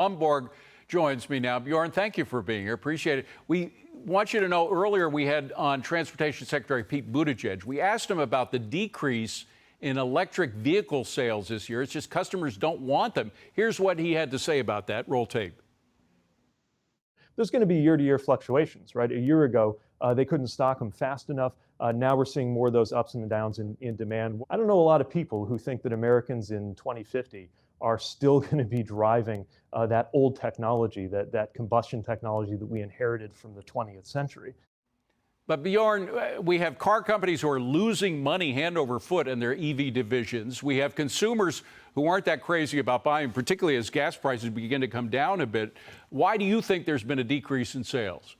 Lomborg joins me now. Bjorn, thank you for being here. Appreciate it. We want you to know earlier we had on Transportation Secretary Pete Buttigieg. We asked him about the decrease in electric vehicle sales this year. It's just customers don't want them. Here's what he had to say about that. Roll tape. There's going to be year-to-year fluctuations, right? A year ago, they couldn't stock them fast enough. Now we're seeing more of those ups and downs in demand. I don't know a lot of people who think that Americans in 2050 are still going to be driving that old technology, that combustion technology that we inherited from the 20th century. But Bjorn, we have car companies who are losing money hand over foot in their EV divisions. We have consumers who aren't that crazy about buying, particularly as gas prices begin to come down a bit. Why do you think there's been a decrease in sales?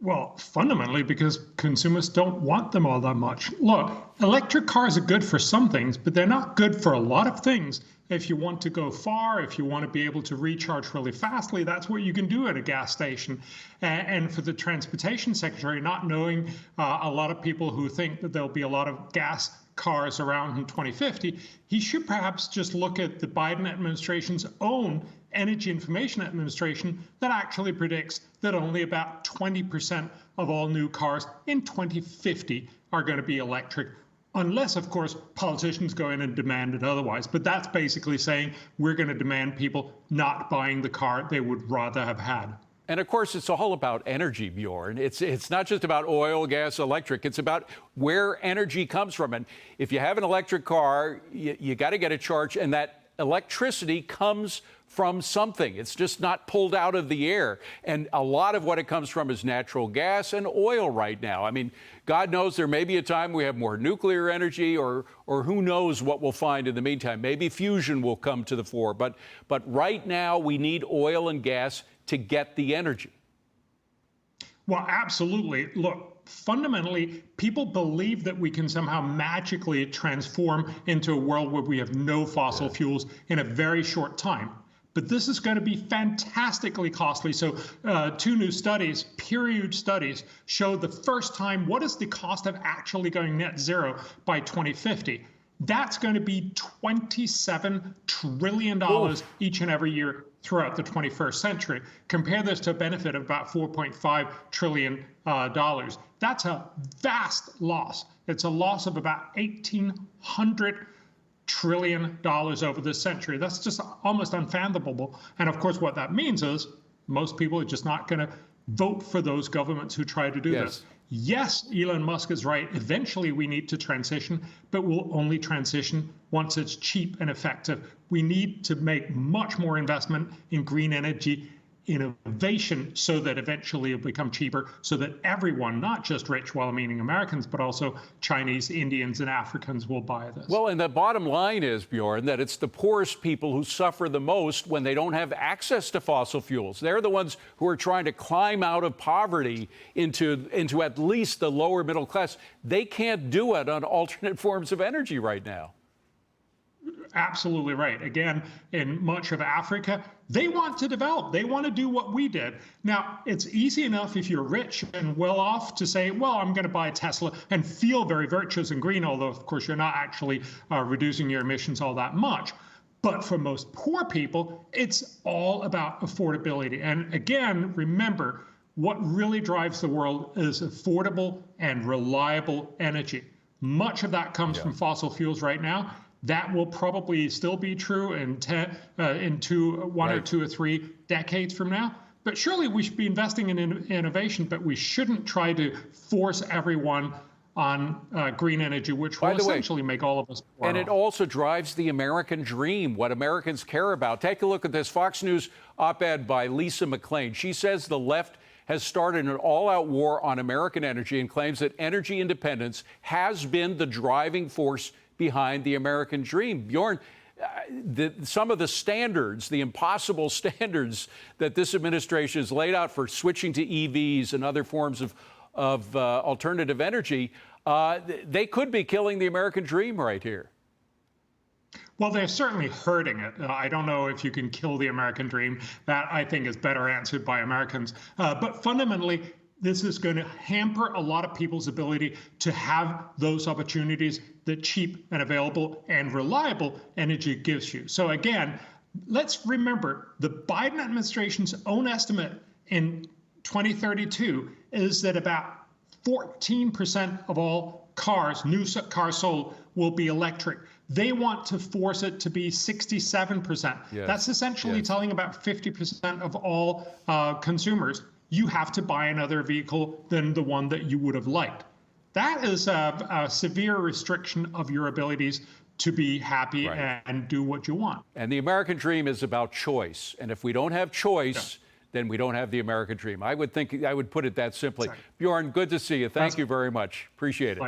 Well, fundamentally because consumers don't want them all that much. Look, electric cars are good for some things, but they're not good for a lot of things. If you want to go far, if you want to be able to recharge really fastly, that's what you can do at a gas station. And for the transportation secretary, not knowing a lot of people who think that there'll be a lot of gas cars around in 2050, he should perhaps just look at the Biden administration's own Energy Information Administration that actually predicts that only about 20% of all new cars in 2050 are going to be electric, unless, of course, politicians go in and demand it otherwise. But that's basically saying we're going to demand people not buying the car they would rather have had. And of course, it's all about energy, Bjorn. It's not just about oil, gas, electric. It's about where energy comes from. And if you have an electric car, you got to get a charge, and that electricity comes from something. It's just not pulled out of the air. And a lot of what it comes from is natural gas and oil right now. I mean, God knows there may be a time we have more nuclear energy, or who knows what we'll find in the meantime. Maybe fusion will come to the fore. But right now we need oil and gas to get the energy. Well, absolutely. Look, fundamentally, people believe that we can somehow magically transform into a world where we have no fossil fuels in a very short time. But this is going to be fantastically costly. So two new studies, peer-reviewed studies, show the first time what is the cost of actually going net zero by 2050. That's going to be $27 trillion each and every year throughout the 21st century. Compare this to a benefit of about $4.5 trillion. That's a vast loss. It's a loss of about $1,800 trillion over this century. That's just almost unfathomable. And of course, what that means is most people are just not going to vote for those governments who try to do this. Yes, Elon Musk is right. Eventually, we need to transition, but we'll only transition once it's cheap and effective. We need to make much more investment in green energy innovation so that eventually it'll become cheaper, so that everyone, not just rich, well-meaning Americans, but also Chinese, Indians, and Africans will buy this. Well, and the bottom line is, Bjorn, that it's the poorest people who suffer the most when they don't have access to fossil fuels. They're the ones who are trying to climb out of poverty into at least the lower middle class. They can't do it on alternate forms of energy right now. Absolutely right. Again, in much of Africa, they want to develop. They want to do what we did. Now, it's easy enough if you're rich and well off to say, well, I'm going to buy a Tesla and feel very virtuous and green, although, of course, you're not actually reducing your emissions all that much. But for most poor people, it's all about affordability. And again, remember, what really drives the world is affordable and reliable energy. Much of that comes from fossil fuels right now. That will probably still be true in one or two or three decades from now. But surely we should be investing in innovation, but we shouldn't try to force everyone on green energy, which will essentially make all of us poor. And it also drives the American dream, what Americans care about. Take a look at this Fox News op-ed by Lisa McLean. She says the left has started an all-out war on American energy and claims that energy independence has been the driving force behind the American dream. Bjorn, some of the standards, the impossible standards that this administration has laid out for switching to EVs and other forms of alternative energy, they could be killing the American dream right here. Well, they're certainly hurting it. I don't know if you can kill the American dream. That, I think, is better answered by Americans. But fundamentally, this is going to hamper a lot of people's ability to have those opportunities that cheap and available and reliable energy gives you. So again, let's remember the Biden administration's own estimate in 2032 is that about 14% of all cars, new cars sold, will be electric. They want to force it to be 67%. Yes. That's essentially telling about 50% of all consumers, you have to buy another vehicle than the one that you would have liked. That is a severe restriction of your abilities to be happy and do what you want. And the American dream is about choice. And if we don't have choice, then we don't have the American dream. I would put it that simply. Bjorn, good to see you. Thank you very much. Appreciate it.